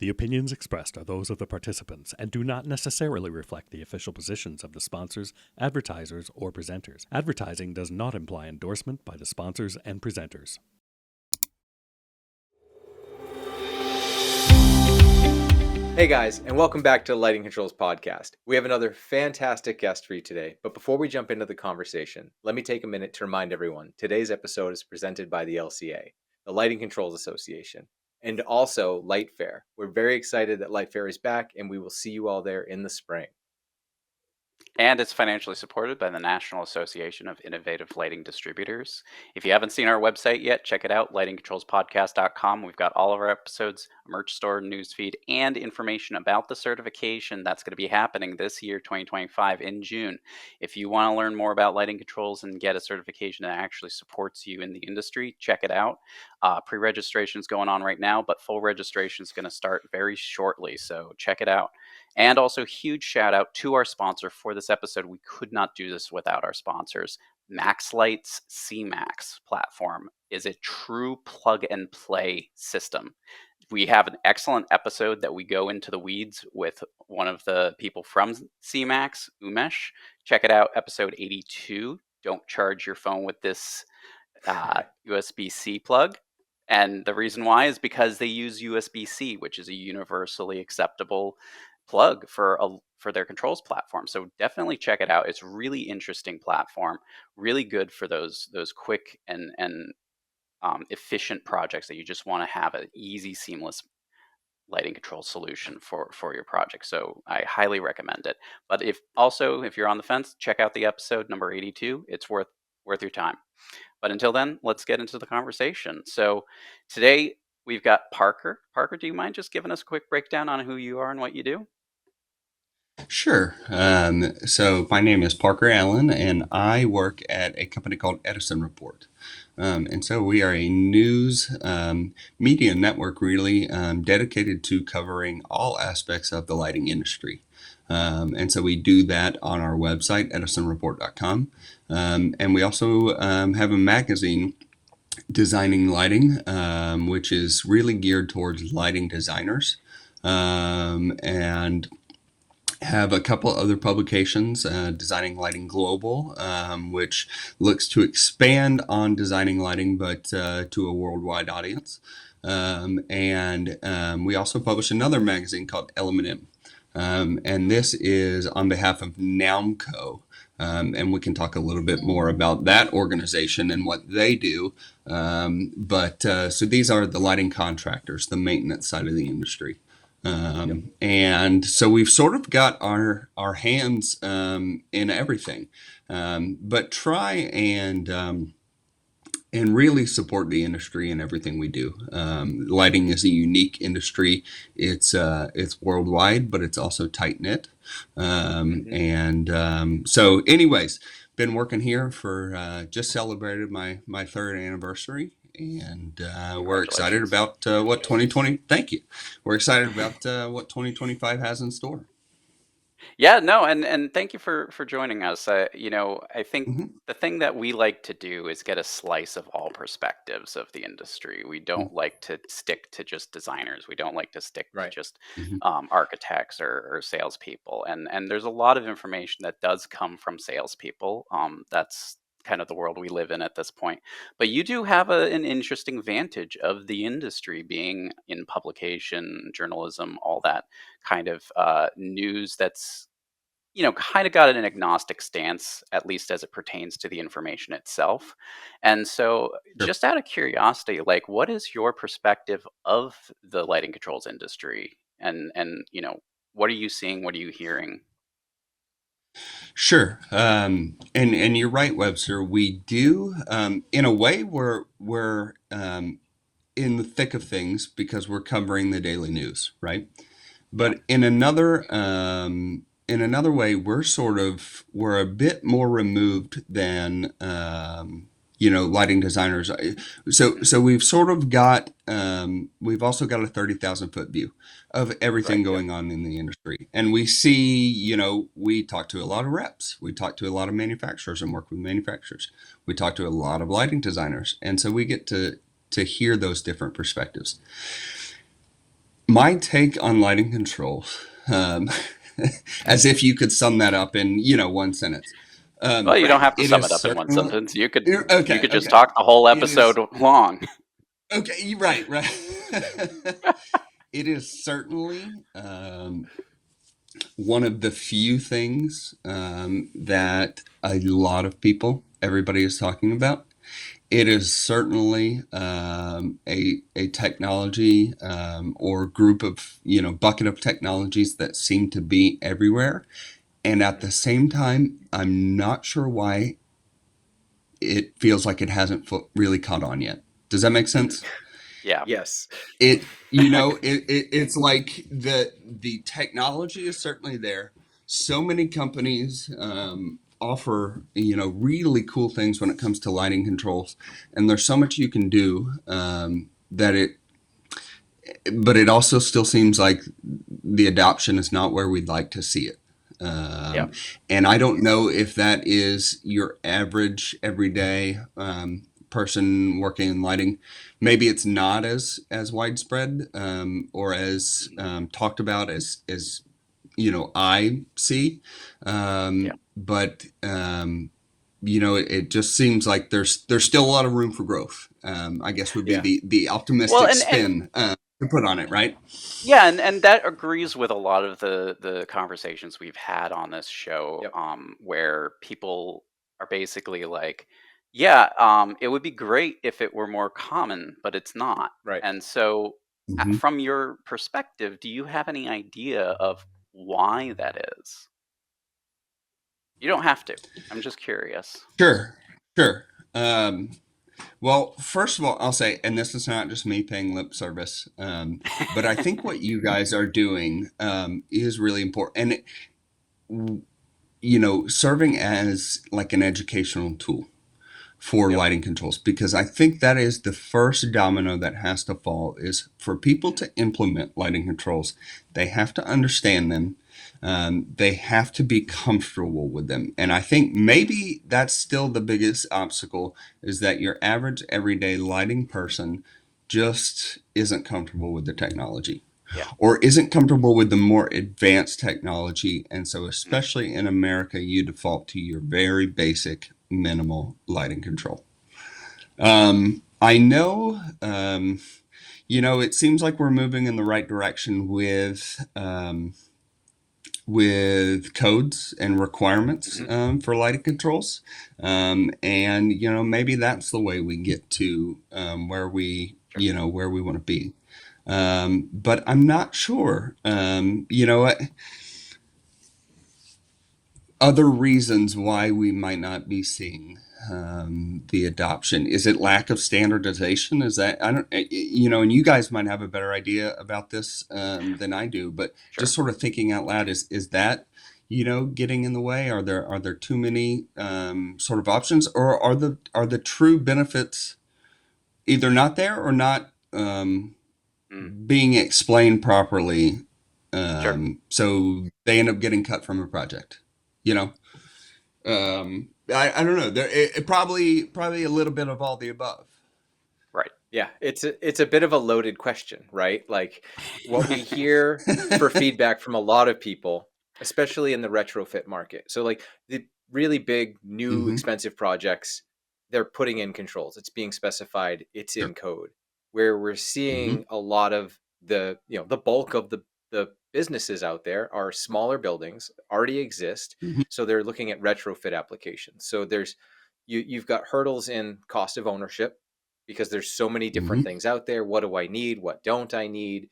The opinions expressed are those of the participants and do not necessarily reflect the official positions of the sponsors, advertisers, or presenters. Advertising does not imply endorsement by the sponsors and presenters. Hey guys, and welcome back to the Lighting Controls Podcast. We have another fantastic guest for you today, but before we jump into the conversation, let me take a minute to remind everyone today's episode is presented by the LCA, the Lighting Controls Association, and also Light Fair. We're very excited that Light Fair is back, and we will see you all there in the spring. And it's financially supported by the National Association of Innovative Lighting Distributors. If you haven't seen our website yet, check it out, lightingcontrolspodcast.com. We've got all of our episodes, a merch store, newsfeed, and information about the certification that's going to be happening this year, 2025, in June. If you want to learn more about lighting controls and get a certification that actually supports you in the industry, check it out. Pre-registration is going on right now, but full registration is going to start very shortly, so check it out. And also, huge shout out to our sponsor for this episode. We could not do this without our sponsors. MaxLight's CMax platform is a true plug and play system. We have an excellent episode that we go into the weeds with one of the people from CMax, Umesh. Check it out, episode 82. Don't charge your phone with this USB-C plug. And the reason why is because they use USB-C, which is a universally acceptable plug for their controls platform. So definitely check it out. It's a really interesting platform, really good for those quick and efficient projects that you just want to have an easy, seamless lighting control solution for your project. So I highly recommend it. But if you're on the fence, check out the episode number 82. It's worth your time. But until then, let's get into the conversation. So today we've got Parker. Parker, do you mind just giving us a quick breakdown on who you are and what you do? Sure. So my name is Parker Allen, and I work at a company called Edison Report. And so we are a news media network, really dedicated to covering all aspects of the lighting industry. And so we do that on our website, edisonreport.com. And we also have a magazine, Designing Lighting, which is really geared towards lighting designers. And have a couple other publications, Designing Lighting Global, which looks to expand on designing lighting, but to a worldwide audience. And we also publish another magazine called Element M. And this is on behalf of Namco. And we can talk a little bit more about that organization and what they do. So these are the lighting contractors, the maintenance side of the industry. And so we've sort of got our hands in everything, but try and really support the industry in everything we do. Lighting is a unique industry. It's worldwide, but it's also tight knit. So anyways, been working here for just celebrated my third anniversary. And we're excited about what 2020. Thank you. We're excited about what 2025 has in store. Yeah, no, and thank you for joining us. I think the thing that we like to do is get a slice of all perspectives of the industry. We don't like to stick to just designers. We don't like to stick to just architects or salespeople. And there's a lot of information that does come from salespeople. That's kind of the world we live in at this point. But you do have an interesting vantage of the industry being in publication, journalism, all that kind of news that's, kind of got an agnostic stance, at least as it pertains to the information itself. And so just out of curiosity, like, what is your perspective of the lighting controls industry? And what are you seeing? What are you hearing? Sure. And you're right, Webster. We do, in a way, we're in the thick of things because we're covering the daily news, right? But in another way, we're a bit more removed than lighting designers. So we've sort of got, we've also got a 30,000 foot view of everything going on in the industry. And we see, we talk to a lot of reps. We talk to a lot of manufacturers and work with manufacturers. We talk to a lot of lighting designers. And so we get to hear those different perspectives. My take on lighting controls, as if you could sum that up in, one sentence. Well, you don't have to It sum is it up in one certainly sentence. You could just okay. talk the whole It is episode long. okay. Right, right. It is certainly one of the few things that a lot of people, everybody is talking about. It is certainly a technology or group of, bucket of technologies that seem to be everywhere. And at the same time, I'm not sure why it feels like it hasn't really caught on yet. Does that make sense? Yeah. Yes. It's like the technology is certainly there. So many companies offer, really cool things when it comes to lighting controls, and there's so much you can do but it also still seems like the adoption is not where we'd like to see it. Yeah. And I don't know if that is your average everyday person working in lighting. Maybe it's not as widespread or as talked about as I see. Yeah. But it just seems like there's still a lot of room for growth. I guess would be Yeah. the optimistic Well, and spin to put on it, right? yeah, and that agrees with a lot of the conversations we've had on this show, Yep. where people are basically like, yeah, it would be great if it were more common, but it's not. Right. And so, Hmm. from your perspective, do you have any idea of why that is? You don't have to. I'm just curious. Sure. Well, first of all, I'll say, and this is not just me paying lip service, but I think what you guys are doing is really important. And, serving as like an educational tool for Yep. lighting controls, because I think that is the first domino that has to fall is for people to implement lighting controls. They have to understand them. They have to be comfortable with them. And I think maybe that's still the biggest obstacle is that your average everyday lighting person just isn't comfortable with the technology Yeah. or isn't comfortable with the more advanced technology. And so, especially in America, you default to your very basic minimal lighting control. I know, it seems like we're moving in the right direction with codes and requirements for lighting controls. And, maybe that's the way we get to where where we want to be. But I'm not sure. Other reasons why we might not be seeing the adoption, is it lack of standardization? Is that I don't and you guys might have a better idea about this than I do, but Sure. just sort of thinking out loud, is that getting in the way? Are there too many sort of options, or are the true benefits either not there or not being explained properly, Sure. so they end up getting cut from a project? You know, I don't know. It probably a little bit of all the above. Right. Yeah, it's a bit of a loaded question, right? Like what we hear for feedback from a lot of people, especially in the retrofit market. So like the really big, new, Hmm. expensive projects, they're putting in controls. It's being specified, it's Sure. in code. Where we're Hmm. seeing a lot of the bulk of the businesses out there are smaller buildings, already exist. Hmm. So they're looking at retrofit applications. So you've got hurdles in cost of ownership because there's so many different Hmm. things out there. What do I need? What don't I need?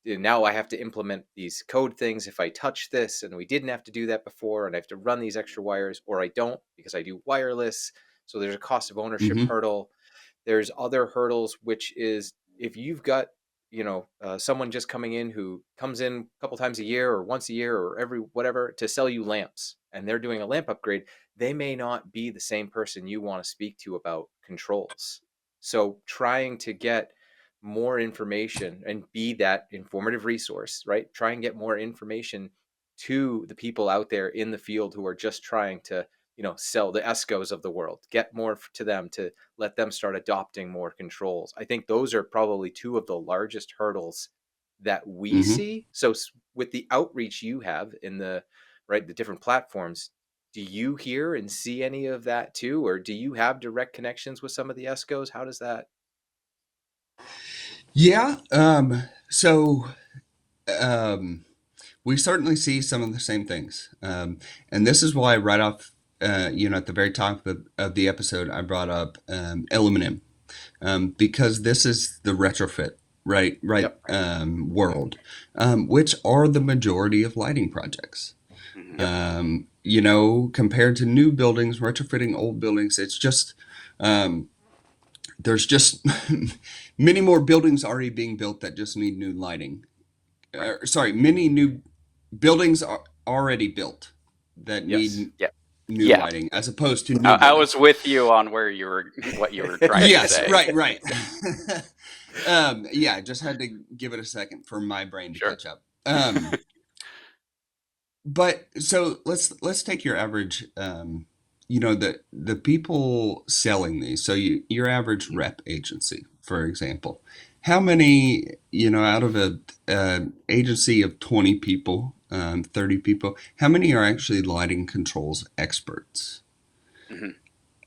Now I have to implement these code things if I touch this, and we didn't have to do that before, and I have to run these extra wires, or I don't because I do wireless. So there's a cost of ownership Hmm. hurdle. There's other hurdles, which is if you've got someone just coming in who comes in a couple times a year or once a year or every whatever to sell you lamps, and they're doing a lamp upgrade, they may not be the same person you want to speak to about controls. So trying to get more information and be that informative resource, right? Try and get more information to the people out there in the field who are just trying to, sell the ESCOs of the world, get more to them to let them start adopting more controls. I think those are probably two of the largest hurdles that we hmm see. So with the outreach you have in the different platforms, do you hear and see any of that too, or do you have direct connections with some of the ESCOs? How does that? Yeah. So um, we certainly see some of the same things. And this is why right off, at the very top of the episode, I brought up L&M, because this is the retrofit, right, Yep. world, which are the majority of lighting projects. Compared to new buildings, retrofitting old buildings, it's just, there's just many more buildings already being built that just need new lighting. Right. Sorry, many new buildings are already built that Yes. need Yeah. new Yeah. lighting as opposed to new I was buildings. with you on what you were trying to Yes, say. right. Yeah, I just had to give it a second for my brain to Sure. catch up. But so let's take your average, the people selling these. So your average rep agency, for example, how many, out of a agency of 20 people, 30 people, how many are actually lighting controls experts? Mhm.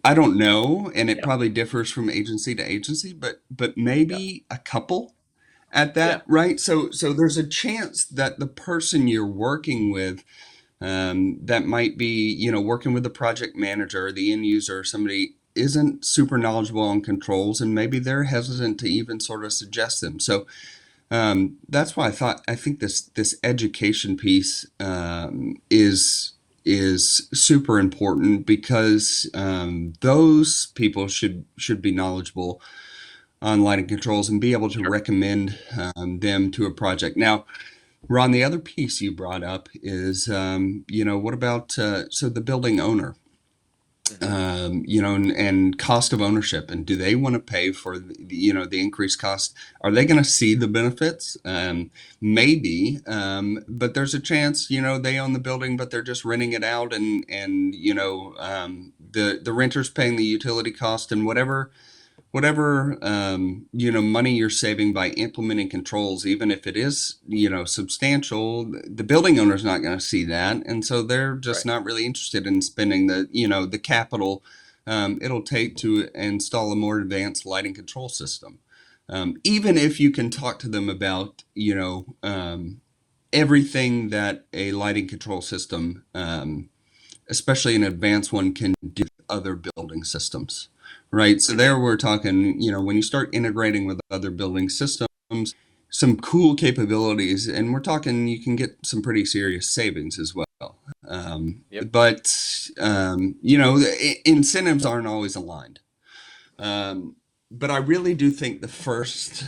I don't know, and it Yep. probably differs from agency to agency, but Yeah. maybe a couple at Yeah. that, right? So there's a chance that the person you're working with, that might be, working with the project manager or the end user or somebody, isn't super knowledgeable on controls, and maybe they're hesitant to even sort of suggest them. So that's why I think this education piece is super important, because those people should be knowledgeable on lighting controls and be able to recommend them to a project. Now, Ron, the other piece you brought up is, what about so the building owner, and cost of ownership, and do they want to pay for the increased cost? Are they going to see the benefits? Maybe, but there's a chance, they own the building, but they're just renting it out, and the renter's paying the utility cost, and whatever money you're saving by implementing controls, even if it is substantial, the building owner's not going to see that, and so they're just Right. not really interested in spending the capital it'll take to install a more advanced lighting control system, even if you can talk to them about everything that a lighting control system, especially an advanced one, can do with other building systems. Right. So there we're talking, when you start integrating with other building systems, some cool capabilities, and we're talking, you can get some pretty serious savings as well. Yep. But, the incentives aren't always aligned. But I really do think the first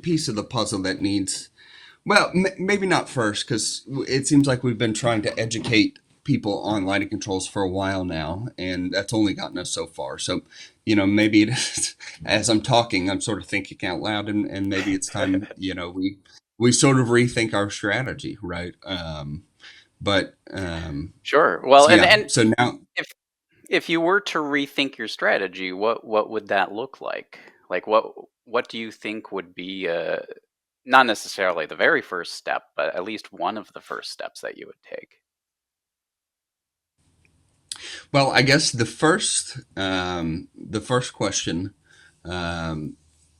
piece of the puzzle that needs, well, maybe not first, because it seems like we've been trying to educate people on lighting controls for a while now, and that's only gotten us so far. So, maybe it is, as I'm talking, I'm sort of thinking out loud, and maybe it's time, we sort of rethink our strategy, right? Sure. Well, So yeah, and so now, if you were to rethink your strategy, what would that look like? Like what do you think would be not necessarily the very first step, but at least one of the first steps that you would take? well, I guess the first question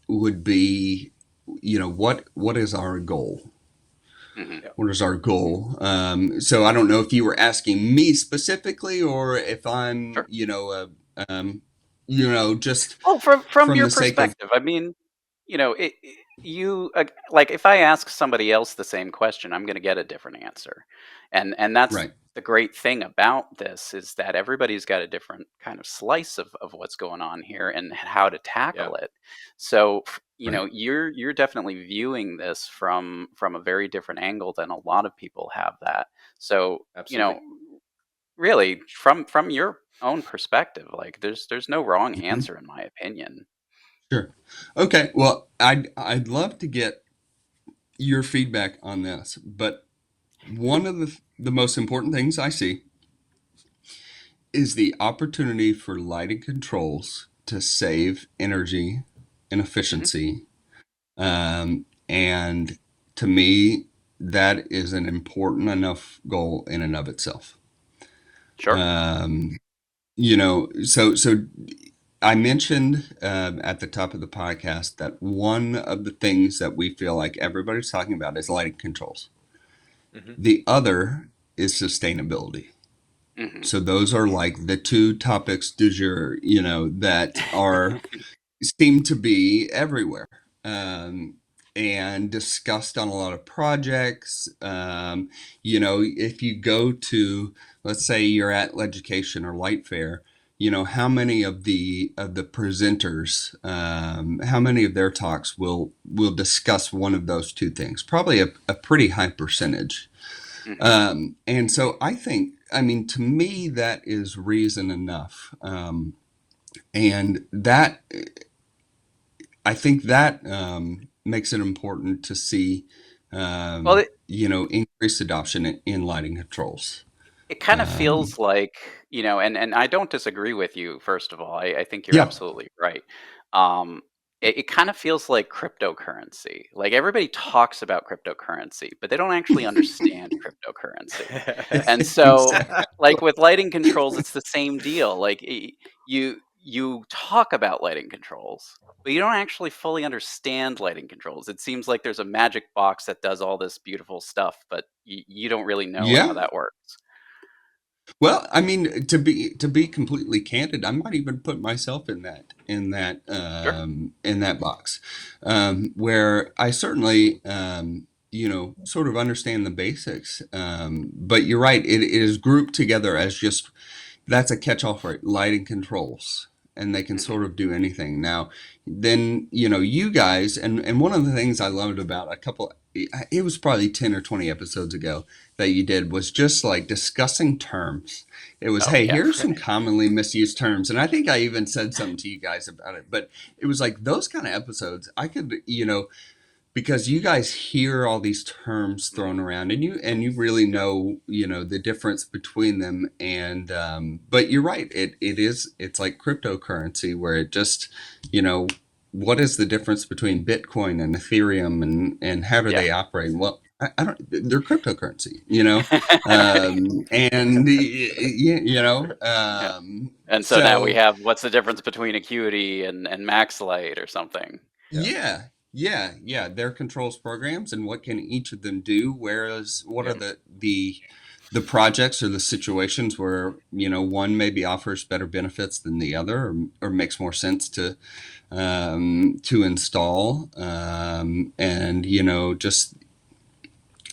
would be, what is our goal? hmm What is our goal? So I don't know if you were asking me specifically, or if I'm, Sure. just Well, from from your the sake of, perspective, I mean, you like if I ask somebody else the same question, I'm going to get a different answer, and that's right. the great thing about this is that everybody's got a different kind of slice of what's going on here and how to Yeah. tackle it. So, Right. you're definitely viewing this from a very different angle than a lot of people have that. So, Absolutely. really from your own perspective, like there's no wrong Mhm. answer in my opinion. Sure. Okay. Well, I'd love to get your feedback on this, but one of the most important things I see is the opportunity for lighting controls to save energy and hmm efficiency, um, And to me, that is an important enough goal in and of itself. Sure. So I mentioned at the top of the podcast that one of the things that we feel like everybody's talking about is lighting controls. Mm-hmm. The other is sustainability. Mhm. So those are like the two topics du jour, that are seem to be everywhere, and discussed on a lot of projects. If you go to, let's say you're at Education or Light Fair, how many of the presenters, how many of their talks will discuss one of those two things? Probably a pretty high percentage. And so to me, that is reason enough. And that, I think that makes it important to see, Well, increased adoption in lighting controls. it kind of Um, feels like, and I don't disagree with you, first of all. I think you're yeah. absolutely right. Um, it kind of feels like cryptocurrency. Like everybody talks about cryptocurrency, but they don't actually understand cryptocurrency. And so, Exactly. like with lighting controls, it's the same deal. Like you talk about lighting controls, but you don't actually fully understand lighting controls. It seems like there's a magic box that does all this beautiful stuff, but you don't really know how Yeah. that works. Well, to be completely candid, I might even put myself Sure. in that box, where I certainly sort of understand the basics. But you're right; it is grouped together as just that's a catch-all for lighting controls, and they can Mhm. sort of do anything. Now, then you guys, and one of the things I loved about it was probably 10 or 20 episodes ago that you did was just like discussing terms. It was, Oh hey, yeah. here's some commonly misused terms. And I think I even said something to you guys about it. But it was like those kind of episodes, I could, because you guys hear all these terms thrown Mhm. around and you really know, the difference between them. And but you're right, it's like cryptocurrency where it just, what is the difference between Bitcoin and Ethereum, and how do Yeah. they operate? Well, I don't, they're cryptocurrency, and Yeah. And so now we so have, what's the difference between Acuity and Max Light or something? Yeah. yeah. Their controls programs and what can each of them do. Whereas, what are Yeah. the projects or the situations where one maybe offers better benefits than the other, or makes more sense to install, and just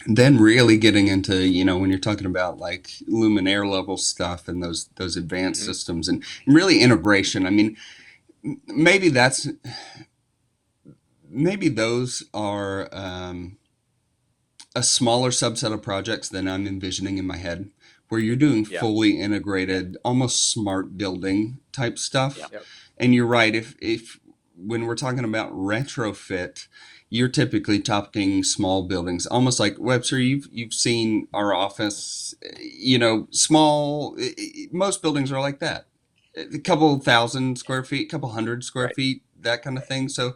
then really getting into when you're talking about like luminaire level stuff and those advanced Mm-hmm. systems and really integration. I mean, maybe that's maybe those are a smaller subset of projects than I'm envisioning in my head, where you're doing Yeah. fully integrated, almost smart building type stuff. Yep. Yep. And you're right, if when we're talking about retrofit, you're typically talking small buildings, almost like Webster. You've seen our office, small. Most buildings are like that, a couple thousand square feet, a couple hundred square Right. feet, that kind of thing. So,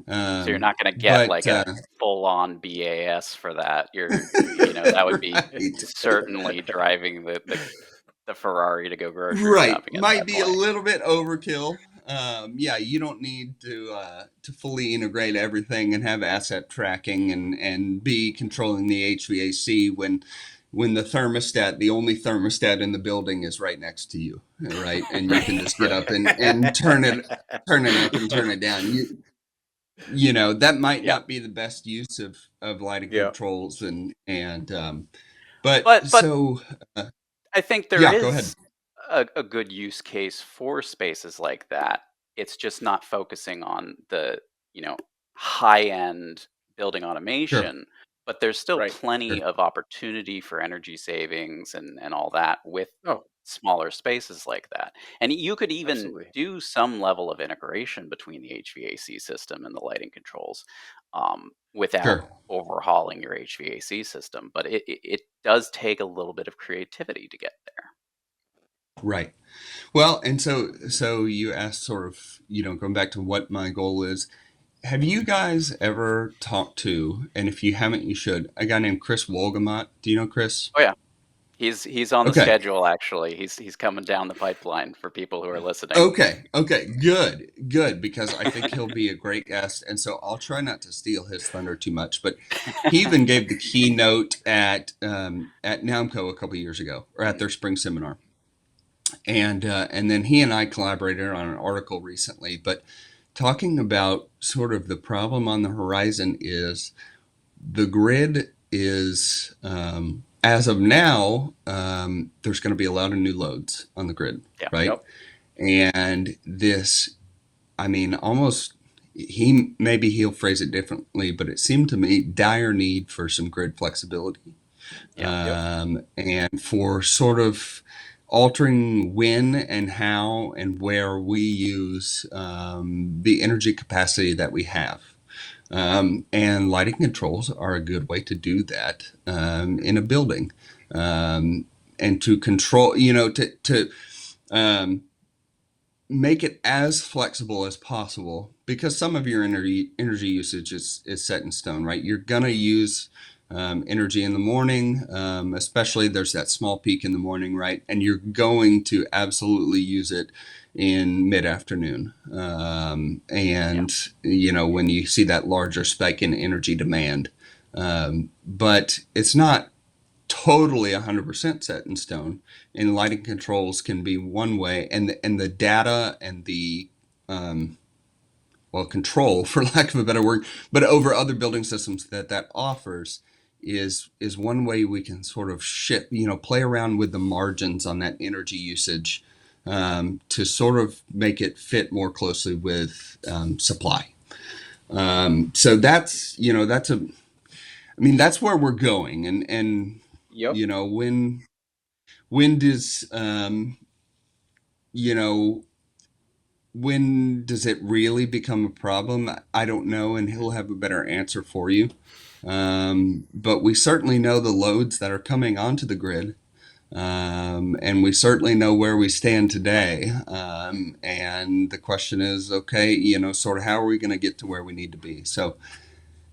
So you're not going to get but like a full-on BAS for that. That would be right. certainly driving the Ferrari to go grocery Right. shopping at Might that be a point. little bit overkill. Yeah, you don't need to fully integrate everything and have asset tracking and be controlling the HVAC when the only thermostat in the building is right next to you, right? And you can just get up and turn it up and turn it down. That might Yeah. not be the best use of lighting Yeah. controls and but But so I think there yeah, go ahead. is a good use case for spaces like that. It's just not focusing on the, high end building Sure. automation, but there's still Right. plenty Sure. of opportunity for energy savings and all that with Oh, smaller spaces like that. And you could even absolutely. do some level of integration between the HVAC system and the lighting controls, without Sure. overhauling your HVAC system. But it does take a little bit of creativity to get there. Right. Well, and so you asked sort of, going back to what my goal is. have you guys ever talked to, and if you haven't, you should, a guy named Chris Wolgamott? Do you know Chris? Oh yeah, he's on the Okay. schedule actually. He's coming down the pipipeline for people who are listening. Okay, good, because I think he'll be a great guest, and so I'll try not to steal his thunder too much. But he even gave the keynote at NAMCO a couple years ago, or at their spring seminar, and then he and I collaborated on an article recently. But talking about sort of the problem on the horizon is the grid is as of now, there's going to be a lot of new loads on the grid, Yeah. right? Yep. And this, I mean, almost maybe he'll phrase it differently, but it seemed to me dire need for some grid flexibility, and for sort of altering when and how and where we use the energy capacity that we have. And lighting controls are a good way to do that in a building, and to control, to make it as flexible as possible, because some of your energy usage is set in stone, right? You're going to use energy in the morning, especially there's that small peak in the morning, right? And you're going to absolutely use it in mid-afternoon. And, when you see that larger spike in energy demand. But it's not totally 100% set in stone, and lighting controls can be one way, and the data and the control, for lack of a better word, but over other building systems that offers is one way we can sort of play around with the margins on that energy usage, to sort of make it fit more closely with supply. So that's that's where we're going, and Yep. when does when does it really become a problem? I don't know, and he'll have a better answer for you. But we certainly know the loads that are coming onto the grid, and we certainly know where we stand today. And the question is, okay, sort of how are we going to get to where we need to be? So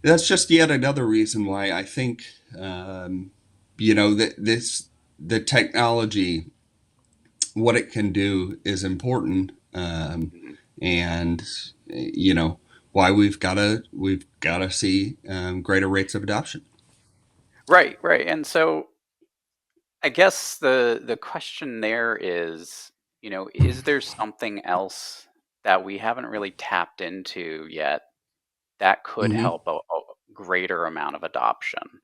that's just yet another reason why I think, that the technology, what it can do is important, and why we've got to see greater rates of adoption. Right. And so I guess the question there is, is there something else that we haven't really tapped into yet that could Mm-hmm. help a greater amount of adoption?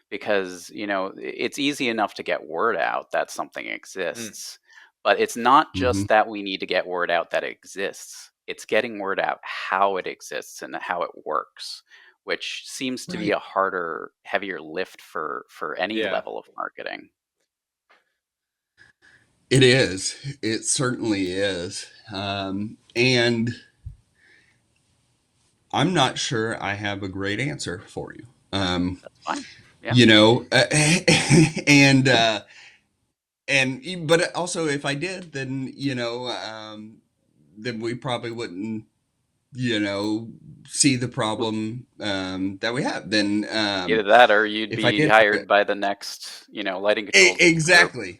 Because, it's easy enough to get word out that something exists, but it's not Mm-hmm. just that we need to get word out that it exists. It's getting word out how it exists and how it works, which seems to be Right. a harder, heavier lift for any Yeah. level of marketing. It is. It certainly is. And I'm not sure I have a great answer for you. That's fine. Yeah. But also, if I did, then then we probably wouldn't see the problem that we have. Then Either that or you'd if I be did, hired by the next, lighting controls group. exactly.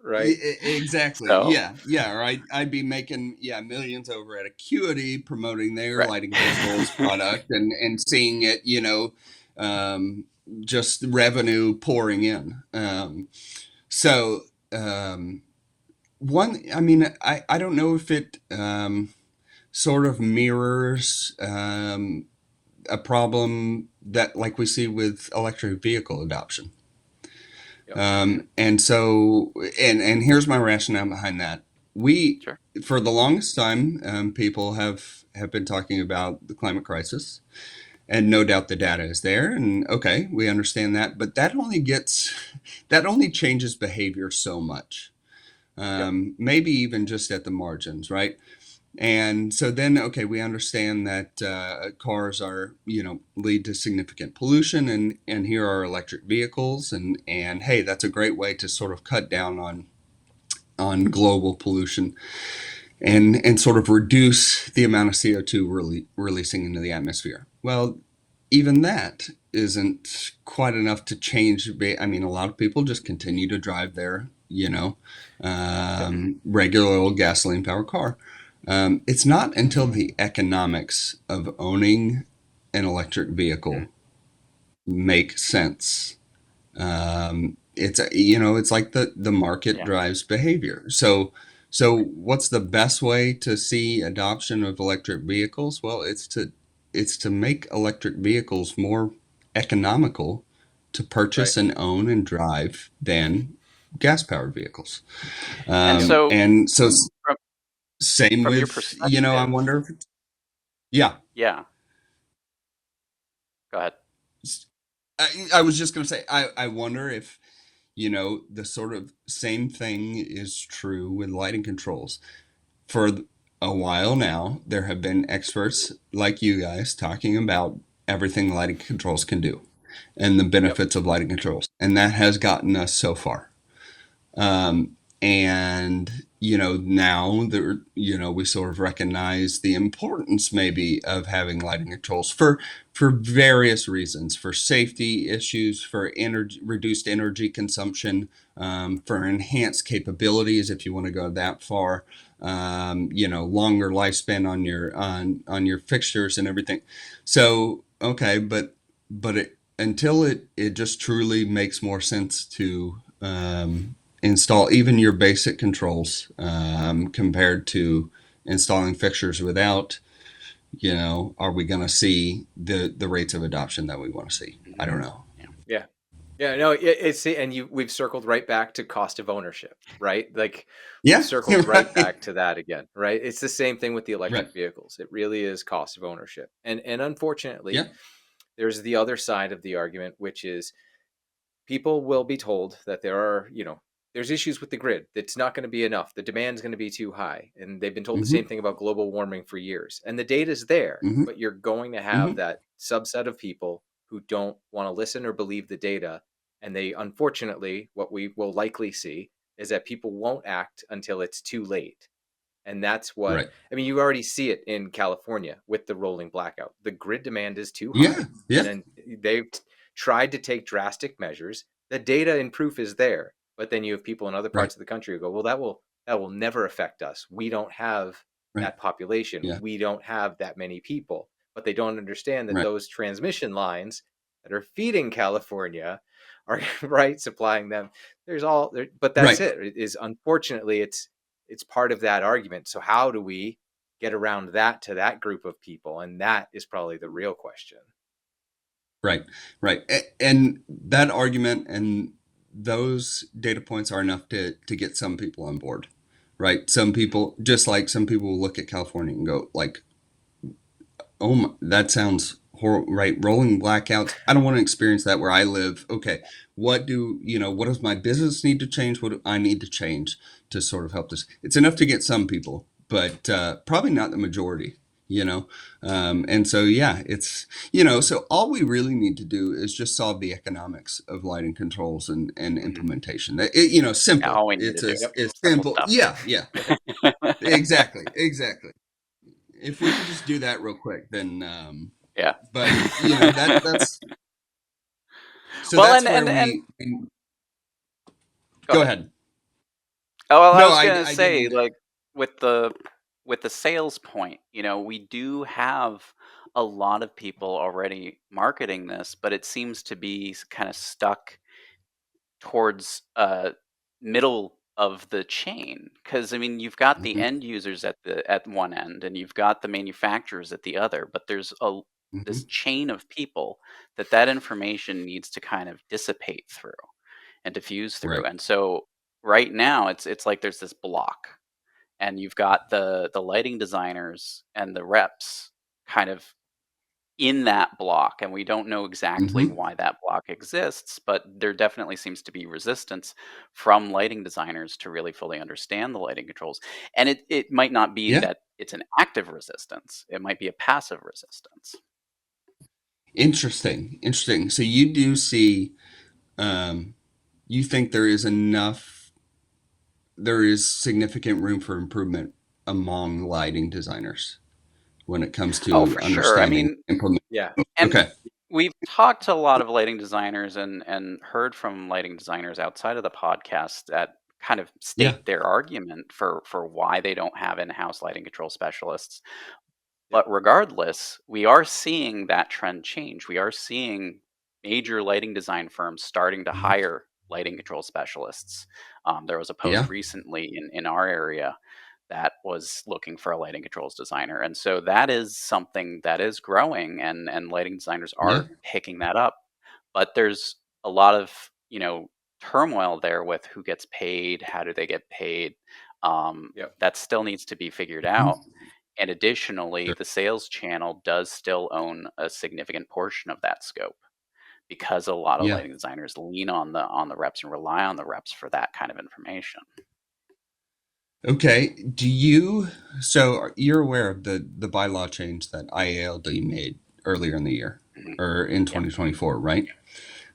Right. Exactly. So, Yeah. Right. I'd be making millions over at Acuity promoting their right. lighting controls product and seeing it, just revenue pouring in. So I don't know if it sort of mirrors a problem that like we see with electric vehicle adoption. Yep. And so, and here's my rationale behind that. Sure. For the longest time, people have been talking about the climate crisis, and no doubt the data is there. And okay, we understand that, but that only changes behavior so much. Maybe even just at the margins, right? And so then, okay, we understand that cars are, lead to significant pollution, and here are electric vehicles, and hey, that's a great way to sort of cut down on global pollution. and sort of reduce the amount of CO2 releasing into the atmosphere. Well, even that isn't quite enough to change. I mean, a lot of people just continue to drive their, regular old gasoline powered car. It's not until the economics of owning an electric vehicle make sense. It's like the market Yeah. drives behavior. So what's the best way to see adoption of electric vehicles? Well, it's to make electric vehicles more economical to purchase Right. and own and drive than gas powered vehicles. And Yep. so And so from same from your with, I perspective, wonder if yeah. yeah, go ahead. I was just going to say, I wonder if, the sort of same thing is true with lighting controls. For a while now, there have been experts like you guys talking about everything lighting controls can do and the benefits of lighting controls. And that has gotten us so far. And now there, we sort of recognize the importance maybe of having lighting controls for various reasons, for safety issues, for reduced energy consumption, for enhanced capabilities if you want to go that far, longer lifespan on your fixtures and everything. So okay, but until it just truly makes more sense to install even your basic controls compared to installing fixtures without, are we going to see the rates of adoption that we want to see? I don't know. Yeah. Yeah, no, we've circled right back to cost of ownership, right? Like we've Yeah, circled right right, back to that again, right? It's the same thing with the right. electric vehicles. It really is cost of ownership. And unfortunately, Yeah, there's the other side of the argument, which is people will be told that there's issues with the grid. It's not going to be enough. The demand's going to be too high. And they've been told the mm-hmm, same thing about global warming for years. And the data's there, mm-hmm, but you're going to have mm-hmm. that subset of people who don't want to listen or believe the data. And unfortunately, what we will likely see is that people won't act until it's too late. And that's Right. you already see it in California with the rolling blackout. The grid demand is too Yeah, high. yeah, And they've tried to take drastic measures. The data and proof is there. But then you have people in other right, parts of the country who go, well, that will never affect us. We don't have right. that population. Yeah, We don't have that many people. But they don't understand that right, those transmission lines that are feeding California are right supplying them. But that's right. it. It is unfortunately it's part of that argument. So how do we get around that to that group of people? And that is probably the real question. Right, right. And that argument and those data points are enough to get some people on board, right? Some people, just like some people will look at California and go like, oh, that sounds horrible, right? Rolling blackouts. I don't want to experience that where I live. Okay. What does my business need to change? What do I need to change to sort of help this? It's enough to get some people, but probably not the majority. And so, yeah, so all we really need to do is just solve the economics of lighting controls and implementation. Yeah, Simple. all we need It's to do. it's Simple simple. stuff. Yeah, yeah, exactly, exactly. If we could just do that real quick, then, Yeah. but that's, so Well, that's and where and we go go ahead. ahead. Oh, well, I No, was I, gonna I say, didn't. like, with the sales point, we do have a lot of people already marketing this, but it seems to be kind of stuck towards middle of the chain. Because you've got the Mhm, end users at one end, and you've got the manufacturers at the other, but there's this mhm. chain of people that information needs to kind of dissipate through and diffuse through. Right. And so right now it's like there's this block, and you've got the lighting designers and the reps kind of in that block, and we don't know exactly Hmm. why that block exists, but there definitely seems to be resistance from lighting designers to really fully understand the lighting controls. And it might not be Yeah. that it's an active resistance, it might be a passive resistance. Interesting. Interesting. So you do see, um, you think there is significant room for improvement among lighting designers when it comes Oh, to for sure. I understanding mean, implement. Yeah. and Okay. we've talked to a lot of lighting designers and heard from lighting designers outside of the podcast that kind of Yeah. state their argument for why they don't have in-house lighting control specialists. Yep. But regardless, we are seeing that trend change. We are seeing major lighting design firms starting to Mhm. hire lighting control specialists. There was a Yeah. post recently in our area that was looking for a lighting controls designer. And so that is something that is growing, and lighting designers Yeah. are picking that up. But there's a lot of, turmoil there with who gets paid, how do they get paid. Yep. That still needs to be figured Mhm. out. And additionally, Sure. the sales channel does still own a significant portion of that scope because a lot of Yeah. lighting designers lean on the reps and rely on the reps for that kind of information. Okay. So you're aware of the bylaw change that IALD made earlier in the year Mhm. or in Yeah. 2024, right?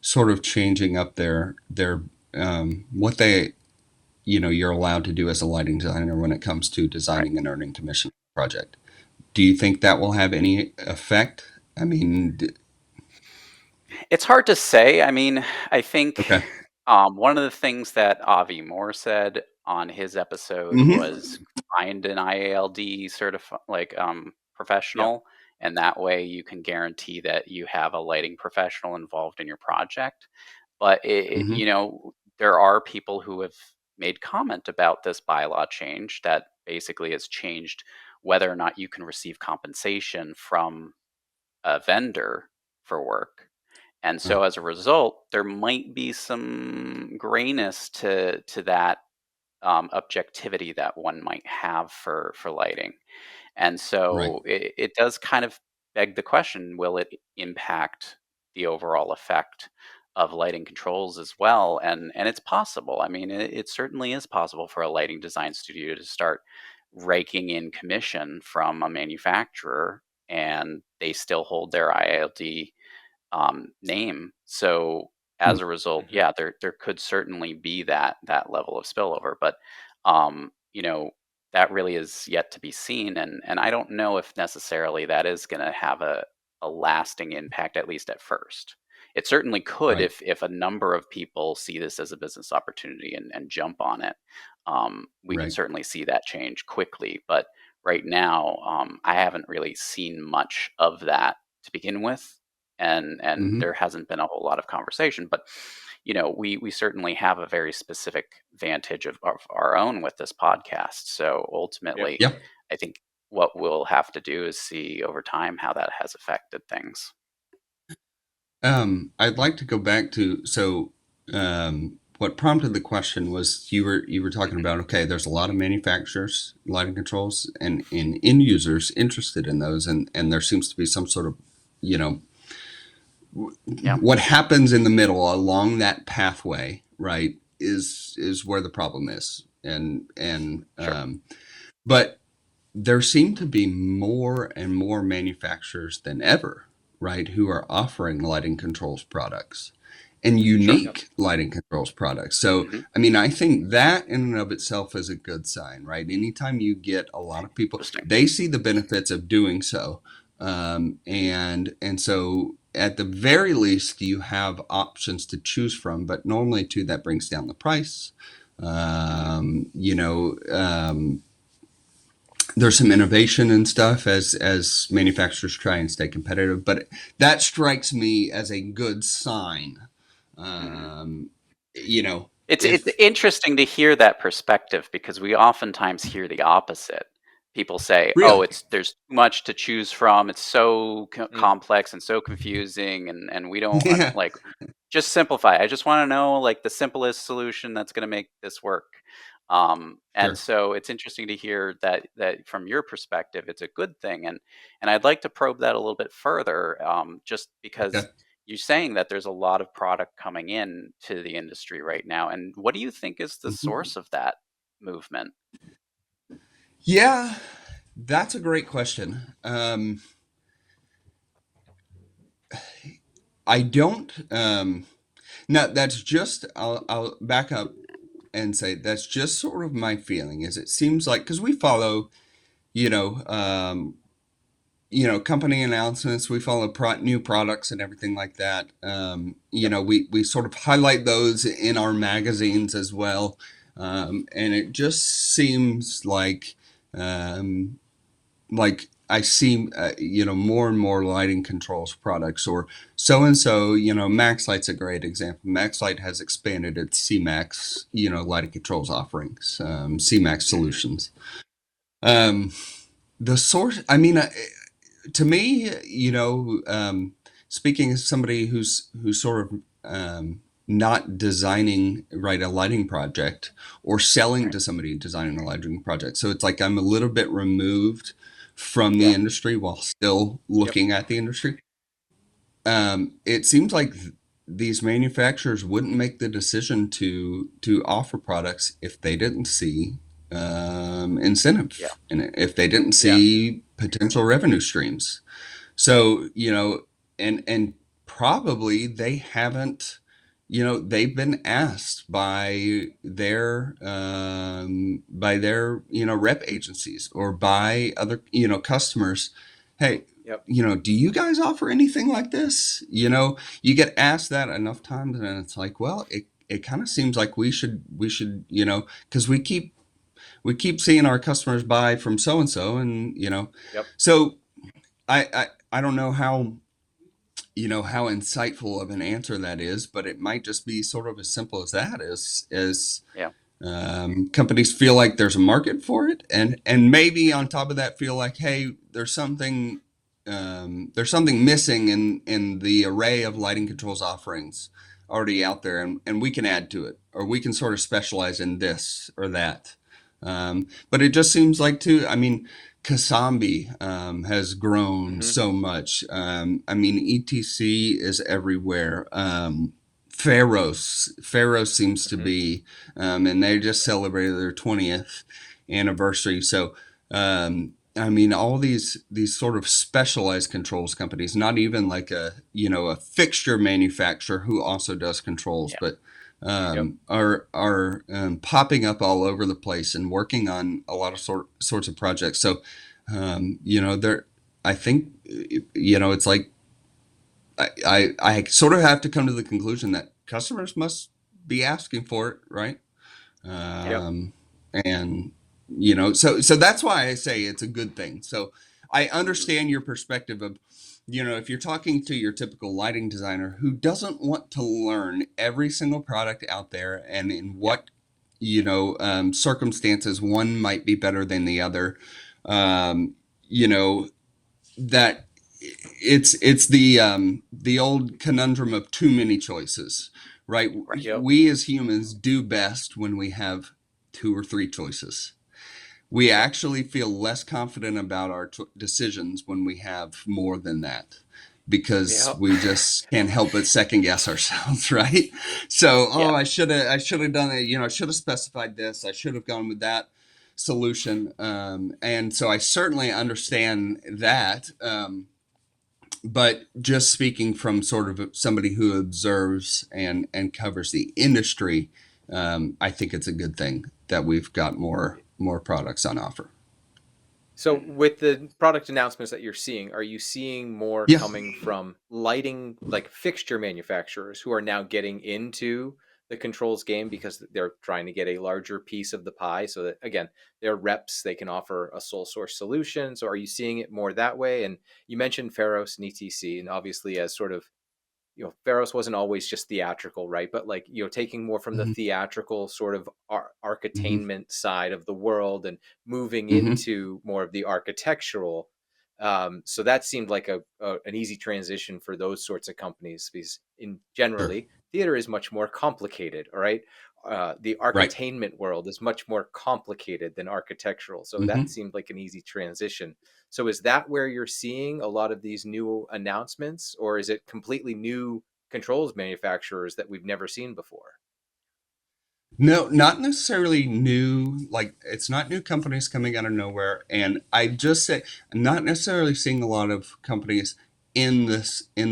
Sort of changing up their what they you're allowed to do as a lighting designer when it comes to Right. designing and earning commission on a project. Do you think that will have any effect? I mean, It's hard to say. I mean, I think okay. one of the things that Avi Moore said on his episode Hmm. was find an IALD Yep. professional, and that way you can guarantee that you have a lighting professional involved in your project. But Hmm. there are people who have made comment about this bylaw change that basically has changed whether or not you can receive compensation from a vendor for work. And so as a result, there might be some grayness to that objectivity that one might have for lighting. And Right. so it does kind of beg the question, will it impact the overall effect of lighting controls as well? And it's possible. I mean, it certainly is possible for a lighting design studio to start raking in commission from a manufacturer and they still hold their ILD name. So Hmm. as a result, Mhm. yeah, there could certainly be that level of spillover, but um, you know that really is yet to be seen, and I don't know if necessarily that is going to have a lasting impact, at least at first. It certainly could Right. if a number of people see this as a business opportunity and jump on it. We can Right. certainly see that change quickly, but right now, I haven't really seen much of that to begin with, and Hmm. there hasn't been a whole lot of conversation. But we certainly have a very specific vantage of our own with this podcast. So Yep. ultimately, Yeah. I think what we'll have to do is see over time how that has affected things. I'd like to go back to what prompted the question was you were talking Mhm. about, okay, there's a lot of manufacturers, lighting controls, and end users interested in those, and there seems to be some sort of, you know, Yeah, what happens in the middle along that pathway, right, is where the problem is, and sure. but there seem to be more and more manufacturers than ever, right, who are offering lighting controls products and Sure. Yep. unique lighting controls products. So, Hmm. I mean, I think that in and of itself is a good sign, right? Anytime you get a lot of people, Interesting. they see the benefits of doing so, and so at the very least, you have options to choose from. But normally, too, that brings down the price. Hmm. You know. There's some innovation and stuff as manufacturers try and stay competitive, but that strikes me as a good sign. Hmm. Um, you know, It's if interesting to hear that perspective because we oftentimes hear the opposite. People say, "Oh, really, there's too much to choose from. It's so Mm. complex and so confusing, and we don't yeah, like just simplify. I just want to know like the simplest solution that's going to make this work." And sure, so it's interesting to hear that from your perspective, it's a good thing, and I'd like to probe that a little bit further, just okay, because you're saying that there's a lot of product coming in to the industry right now. And what do you think is the mhm. source of that movement? Yeah, that's a great question. I don't. No, that's just. I'll back up and say that's just sort of my feeling. Is it seems like because we follow you know, company announcements. We follow new products and everything like that. We sort of highlight those in our magazines as well. And it just seems um, like I see, more and more lighting controls products, or so and so. MaxLight's a great example. MaxLight has expanded its CMax, lighting controls offerings, CMax solutions. The source, to me, speaking as somebody who's sort of not designing, right, a lighting project, or selling to somebody designing a lighting project. So it's like I'm a little bit removed from the industry while still looking at the industry. It seems like these manufacturers wouldn't make the decision to offer products if they didn't see incentive in it, if they didn't see potential revenue streams. So, and probably they haven't, they've been asked by their rep agencies, or by other, customers, hey, do you guys offer anything like this? You get asked that enough times, and it's like, well, it kind of seems like we should, because we keep seeing our customers buy from so and so, and so I don't know how insightful of an answer that is, but it might just be sort of as simple as that. Companies feel like there's a market for it, and maybe on top of that feel like, hey, there's something missing in the array of lighting controls offerings already out there, and we can add to it, or we can sort of specialize in this or that. But it just seems like, too, Kasambi has grown so much. ETC is everywhere. Pharos seems to be, and they just celebrated their 20th anniversary. So, all these sort of specialized controls companies, not even like a fixture manufacturer who also does controls, but are popping up all over the place and working on a lot of sorts of projects. So, I think, it's like, I sort of have to come to the conclusion that customers must be asking for it, right? And, so that's why I say it's a good thing. So I understand your perspective of, if you're talking to your typical lighting designer who doesn't want to learn every single product out there, and in what, circumstances one might be better than the other, that it's the old conundrum of too many choices, right? We as humans do best when we have 2 or 3 choices. We actually feel less confident about our decisions when we have more than that, because we just can't help but second guess ourselves, right? So, I should have done it. I should have specified this. I should have gone with that solution. And so I certainly understand that. But just speaking from sort of somebody who observes and covers the industry, I think it's a good thing that we've got more products on offer. So with the product announcements that you're seeing, are you seeing more coming from lighting, like fixture manufacturers who are now getting into the controls game because they're trying to get a larger piece of the pie, so that, again, they're reps, they can offer a sole source solution? So are you seeing it more that way? And you mentioned Pharos and ETC, and obviously as sort of, Pharos wasn't always just theatrical, right? But like, taking more from the theatrical sort of architainment side of the world and moving into more of the architectural. So that seemed like an easy transition for those sorts of companies, because generally theater is much more complicated, all right? The architainment world is much more complicated than architectural. So that seemed like an easy transition. So is that where you're seeing a lot of these new announcements, or is it completely new controls manufacturers that we've never seen before? No, not necessarily new. Like, it's not new companies coming out of nowhere. And I just say, I'm not necessarily seeing a lot of companies in the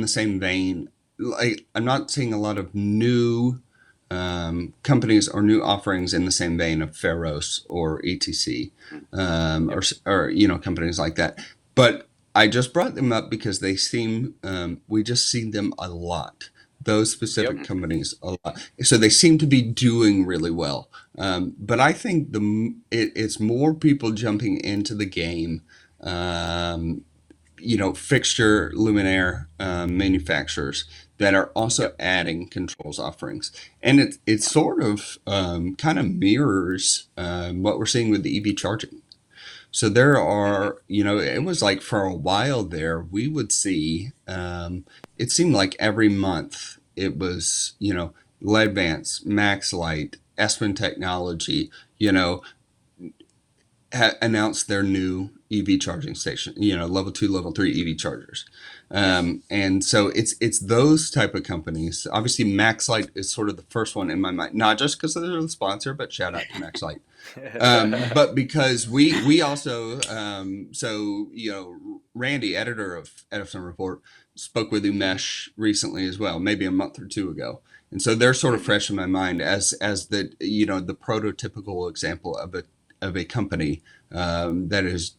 same vein. Like, I'm not seeing a lot of new companies or new offerings in the same vein of Pharos or ETC, or companies like that. But I just brought them up because they seem we just see them a lot. Those specific companies a lot, so they seem to be doing really well. But I think it's more people jumping into the game. Fixture luminaire manufacturers that are also adding controls offerings, and it sort of kind of mirrors what we're seeing with the EV charging. So there are, it was like for a while there, we would see, it seemed like every month it was, Ledvance, Maxlight, Espen Technology, announced their new EV charging station, level 2, level 3 EV chargers. And so it's those type of companies. Obviously, Maxlight is sort of the first one in my mind, not just because they're the sponsor, but shout out to Maxlight. But because we also, Randy, editor of Edison Report, spoke with Umesh recently as well, maybe a month or two ago. And so they're sort of fresh in my mind as the, the prototypical example of a company that is,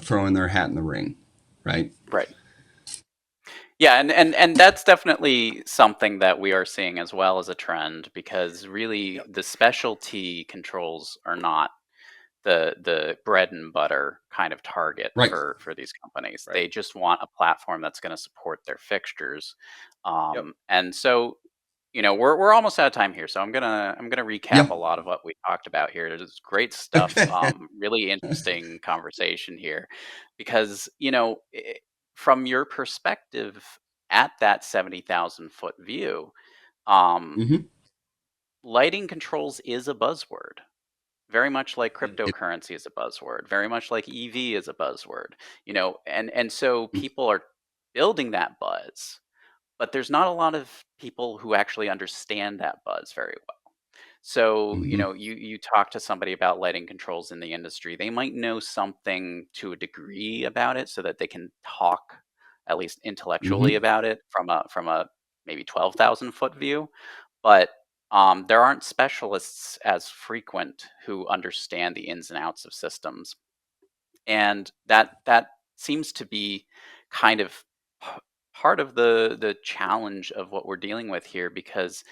throwing their hat in the ring, right? Right. Yeah, and that's definitely something that we are seeing as well as a trend, because really the specialty controls are not the bread and butter kind of target Right. for these companies. Right. They just want a platform that's going to support their fixtures. And so, we're almost out of time here, so I'm gonna recap a lot of what we talked about here. There's great stuff, really interesting conversation here, because from your perspective at that 70,000 foot view, Mm-hmm. lighting controls is a buzzword. Very much like cryptocurrency is a buzzword, very much like EV is a buzzword, and so people are building that buzz, but there's not a lot of people who actually understand that buzz very well. So, Mm-hmm. you talk to somebody about lighting controls in the industry, they might know something to a degree about it so that they can talk at least intellectually Mm-hmm. about it from a maybe 12,000 foot view, but there aren't specialists as frequent who understand the ins and outs of systems, and that seems to be kind of p- part of the challenge of what we're dealing with here, because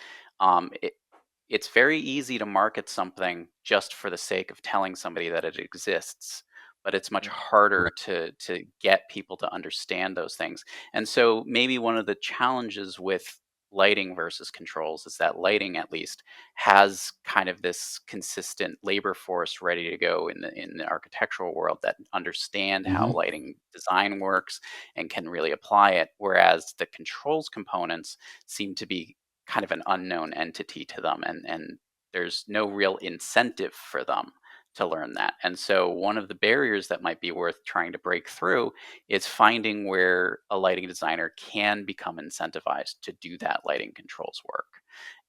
it's very easy to market something just for the sake of telling somebody that it exists, but it's much harder Right. to get people to understand those things. And so maybe one of the challenges with lighting versus controls is that lighting at least has kind of this consistent labor force ready to go in the architectural world that understand how Mm-hmm. lighting design works and can really apply it, whereas the controls components seem to be kind of an unknown entity to them, and there's no real incentive for them to learn that. And so one of the barriers that might be worth trying to break through is finding where a lighting designer can become incentivized to do that lighting controls work,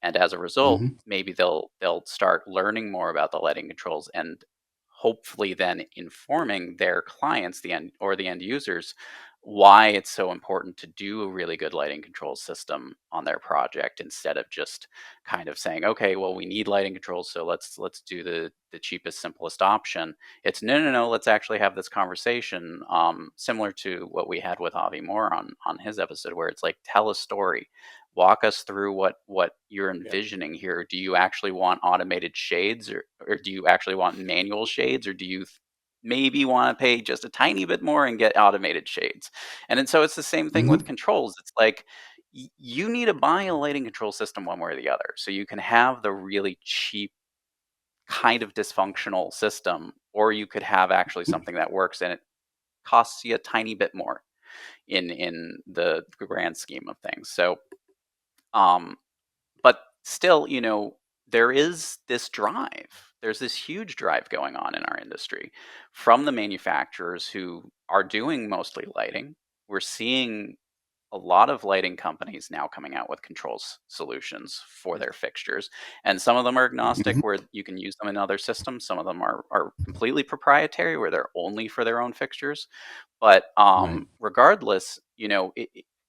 and as a result Mm-hmm. maybe they'll start learning more about the lighting controls, and hopefully then informing their clients, the end users, why it's so important to do a really good lighting control system on their project, instead of just kind of saying, okay, well, we need lighting controls, so let's do the cheapest, simplest option. It's no, let's actually have this conversation, similar to what we had with Avi Moore on his episode, where it's like, tell a story, walk us through what you're envisioning here. Do you actually want automated shades, or do you actually want manual shades, or do you maybe want to pay just a tiny bit more and get automated shades? And then so it's the same thing with Mm-hmm. controls. It's like, you need to buy a lighting control system one way or the other, so you can have the really cheap kind of dysfunctional system, or you could have actually something that works and it costs you a tiny bit more in the grand scheme of things. So um but still, there is this drive. There's this huge drive going on in our industry from the manufacturers who are doing mostly lighting. We're seeing a lot of lighting companies now coming out with controls solutions for their fixtures. And some of them are Mm-hmm. agnostic, where you can use them in other systems. Some of them are completely proprietary, where they're only for their own fixtures. But Right. regardless,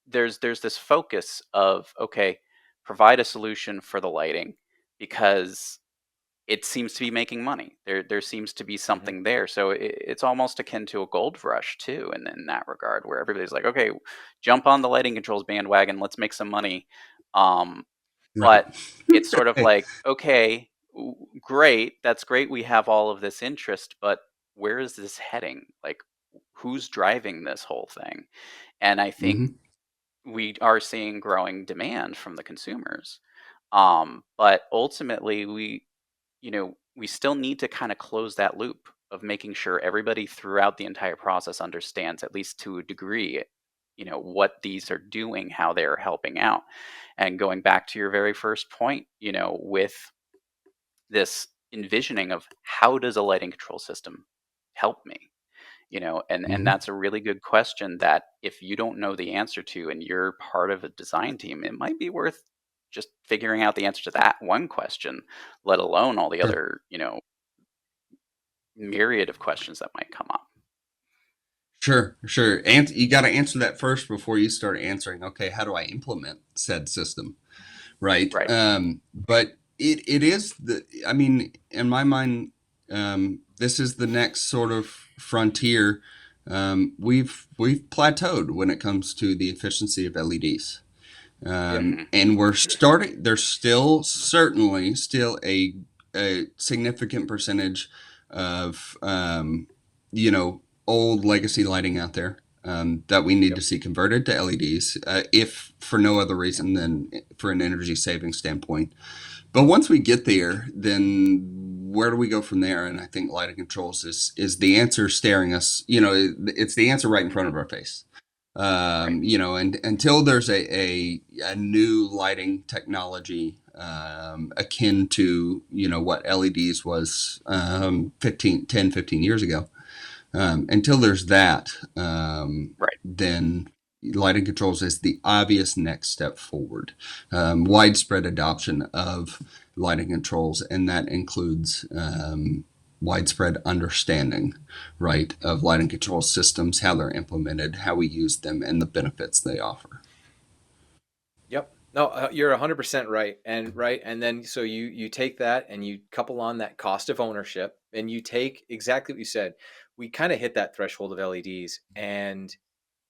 there's this focus of, okay, provide a solution for the lighting, because it seems to be making money. There seems to be something there. So it's almost akin to a gold rush too, and in that regard, where everybody's like, okay, jump on the lighting controls bandwagon, let's make some money. Right. But it's sort of like, okay, great, that's great. We have all of this interest, but where is this heading? Like, who's driving this whole thing? And I think we are seeing growing demand from the consumers. But ultimately, we still need to kind of close that loop of making sure everybody throughout the entire process understands, at least to a degree, what these are doing, how they're helping out. And going back to your very first point, with this envisioning of how does a lighting control system help me? And that's a really good question that if you don't know the answer to and you're part of a design team, it might be worth just figuring out the answer to that one question, let alone all the other, myriad of questions that might come up. Sure. And you got to answer that first before you start answering, okay, how do I implement said system? Right. Right. But it is in my mind, this is the next sort of frontier. We've plateaued when it comes to the efficiency of LEDs. And we're starting, there's certainly still a significant percentage of, old legacy lighting out there that we need to see converted to LEDs, if for no other reason than for an energy saving standpoint. But once we get there, then where do we go from there? And I think lighting controls is the answer staring us, it's the answer right in front of our face. And until there's a new lighting technology akin to, what LEDs was 15 years ago, until there's that, then lighting controls is the obvious next step forward. Widespread adoption of lighting controls, and that includes widespread understanding, right, of lighting control systems, how they're implemented, how we use them, and the benefits they offer. Yep. No, you're 100% right. And then so you take that and you couple on that cost of ownership, and you take exactly what you said. We kind of hit that threshold of LEDs, and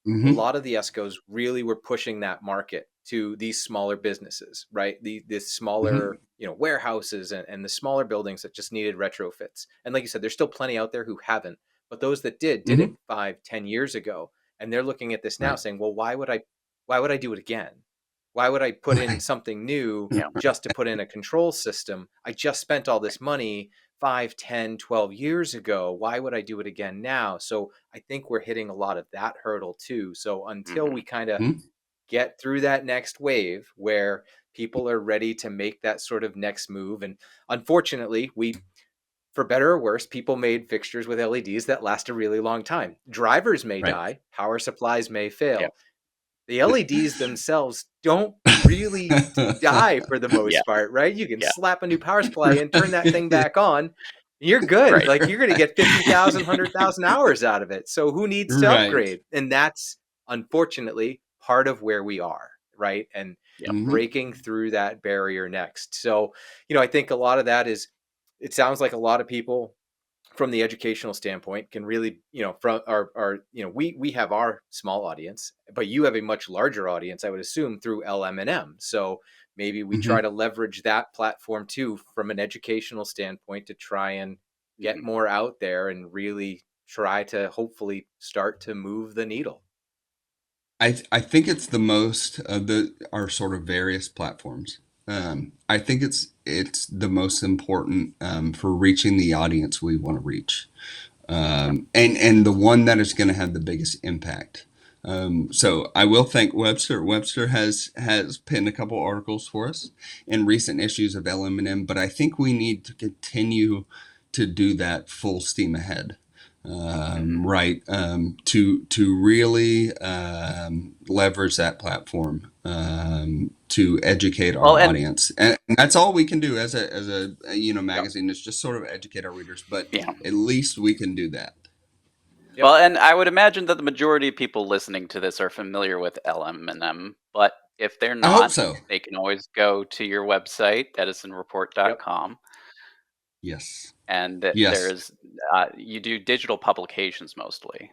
a lot of the ESCOs really were pushing that market to these smaller businesses, right? This smaller, warehouses and the smaller buildings that just needed retrofits. And like you said, there's still plenty out there who haven't, but those that did it 5-10 years ago. And they're looking at this now saying, well, why would I do it again? Why would I put in something new just to put in a control system? I just spent all this money 5, 10, 12 years ago. Why would I do it again now? So I think we're hitting a lot of that hurdle too. So until we kind of get through that next wave where people are ready to make that sort of next move, and unfortunately, for better or worse, people made fixtures with LEDs that last a really long time. Drivers may die, power supplies may fail. Yep. The LEDs themselves don't really die for the most part, right? You can slap a new power supply and turn that thing back on. You're good. Right. Like, you're going to get 50,000, 100,000 hours out of it. So who needs to upgrade? And that's unfortunately part of where we are, right? And breaking through that barrier next. So, I think a lot of that is, it sounds like a lot of people from the educational standpoint can really, from our we have our small audience, but you have a much larger audience, I would assume, through LM&M. So maybe we try to leverage that platform too, from an educational standpoint, to try and get more out there and really try to hopefully start to move the needle. I think it's the most of our sort of various platforms. I think it's the most important for reaching the audience we want to reach, and the one that is going to have the biggest impact. So I will thank Webster. Webster has penned a couple articles for us in recent issues of LM&M, but I think we need to continue to do that full steam ahead. Right, to really leverage that platform to educate our audience, and that's all we can do as a magazine, is just sort of educate our readers. But at least we can do that. Well, and I would imagine that the majority of people listening to this are familiar with LM&M, but If they're I hope not, so. they can always go to your website, Yep. edisonreport.com, Yes. and Yes. there's you do digital publications mostly.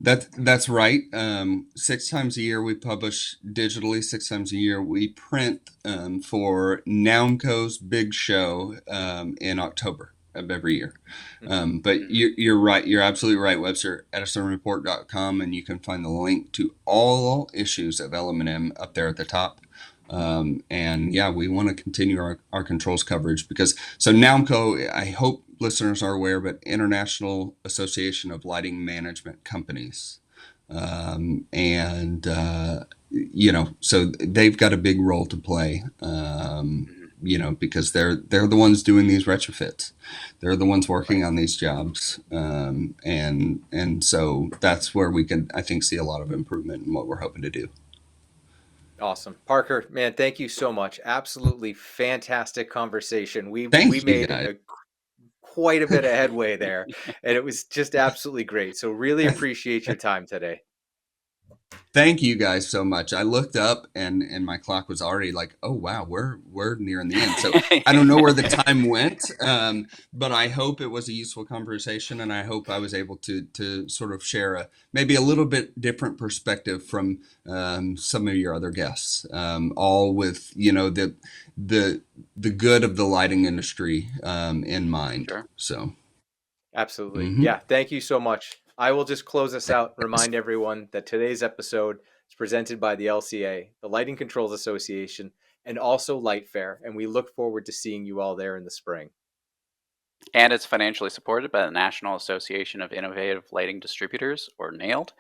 That's right. 6 times a year we publish digitally. 6 times a year we print for Nounco's big show in October of every year. But you're right. You're absolutely right, Webster. EdisonReport.com, and you can find the link to all issues of L&M up there at the top. And yeah, we want to continue our controls coverage because so NAMCO, I hope listeners are aware, but International Association of Lighting Management Companies. So they've got a big role to play, because they're the ones doing these retrofits. They're the ones working on these jobs. And so that's where we can, I think, see a lot of improvement in what we're hoping to do. Awesome. Parker, man, thank you so much. Absolutely fantastic conversation. We Thank you, made guys. quite a bit of headway there, and it was just absolutely great. So really appreciate your time today. Thank you guys so much. I looked up and my clock was already like, oh wow, we're nearing the end. So I don't know where the time went, but I hope it was a useful conversation, and I hope I was able to sort of share maybe a little bit different perspective from some of your other guests, all with the good of the lighting industry in mind. Sure. So absolutely, yeah. Thank you so much. I will just close us out. Remind everyone that today's episode is presented by the LCA, the Lighting Controls Association, and also Light Fair, and we look forward to seeing you all there in the spring. And it's financially supported by the National Association of Innovative Lighting Distributors, or NAILD.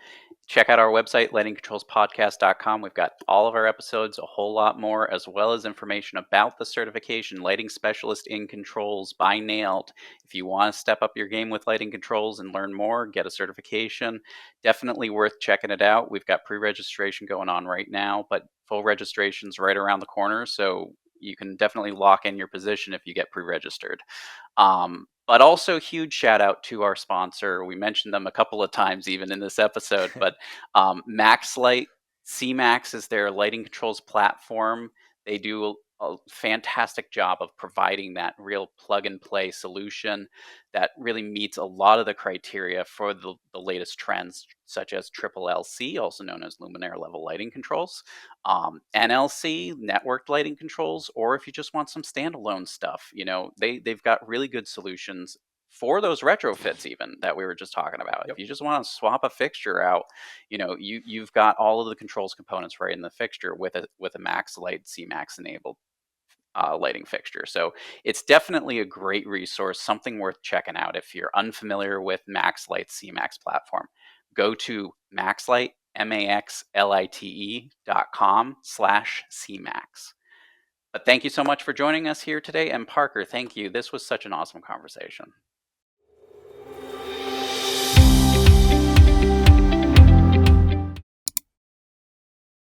Check out our website, lightingcontrolspodcast.com. We've got all of our episodes, a whole lot more, as well as information about the certification, Lighting Specialist in Controls by NAILD. If you want to step up your game with lighting controls and learn more, get a certification, definitely worth checking it out. We've got pre-registration going on right now, but full registration's right around the corner, so you can definitely lock in your position if you get pre-registered. But also huge shout out to our sponsor. We mentioned them a couple of times even in this episode, but MaxLight, CMax is their lighting controls platform. They do a fantastic job of providing that real plug and play solution that really meets a lot of the criteria for the latest trends, such as triple LC, also known as luminaire level lighting controls, NLC, networked lighting controls, or if you just want some standalone stuff, they've got really good solutions for those retrofits even that we were just talking about. Yep. If you just want to swap a fixture out, you've got all of the controls components right in the fixture with a MaxLight CMax enabled lighting fixture. So it's definitely a great resource, something worth checking out. If you're unfamiliar with MaxLight's CMax platform, go to MaxLight, maxlite.com/CMax. But thank you so much for joining us here today. And Parker, thank you. This was such an awesome conversation.